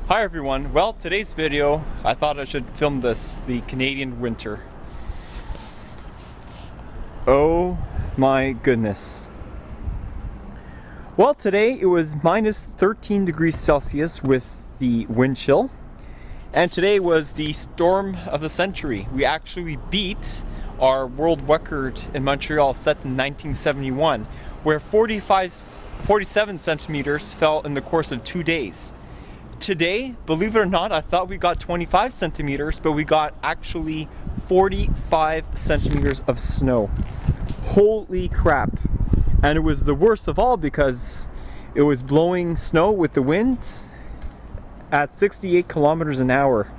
Hi everyone. Well, today's video, I thought I should film the Canadian winter. Oh my goodness. Well, today it was minus 13 degrees Celsius with the wind chill. And today was the storm of the century. We actually beat our world record in Montreal set in 1971, where 47 centimeters fell in the course of 2 days. Today, believe it or not, I thought we got 25 centimeters, but we got actually 45 centimeters of snow. Holy crap. And it was the worst of all because it was blowing snow with the wind at 68 kilometers an hour.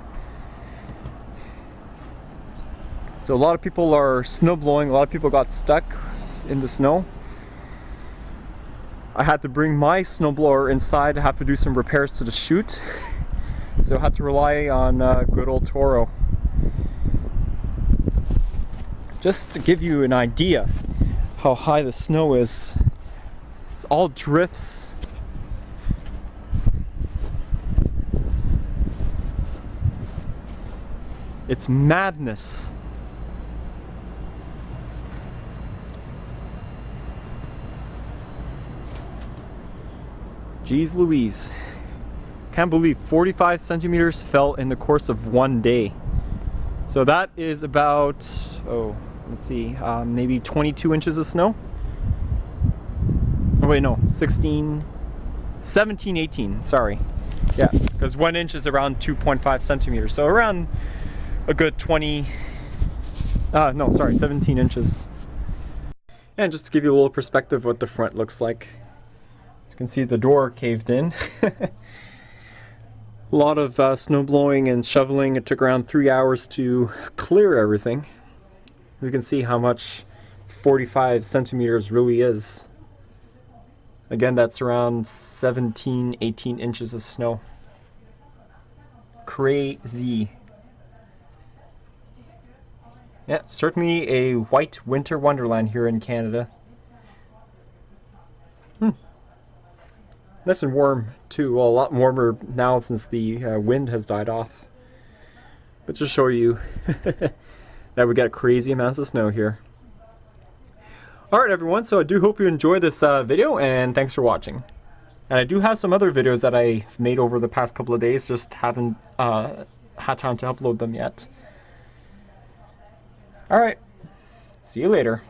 So a lot of people are snow blowing, a lot of people got stuck in the snow. I had to bring my snowblower inside to have to do some repairs to the chute. So I had to rely on good old Toro. Just to give you an idea how high the snow is, it's all drifts. It's madness. Jeez Louise. Can't believe 45 centimeters fell in the course of 1 day. So that is about, let's see, maybe 22 inches of snow. Oh wait, no, 16, 17, 18, sorry. Yeah, because 1 inch is around 2.5 centimeters. So around a good 17 inches. And just to give you a little perspective what the front looks like. You can see the door caved in. A lot of snow blowing and shoveling. It took around 3 hours to clear everything. You can see how much 45 centimeters really is. Again, that's around 17, 18 inches of snow. Crazy. Yeah, certainly a white winter wonderland here in Canada. Nice and warm too. Well, a lot warmer now since the wind has died off. But just show you that we got crazy amounts of snow here. Alright everyone, so I do hope you enjoyed this video, and thanks for watching. And I do have some other videos that I've made over the past couple of days, just haven't had time to upload them yet. Alright, see you later.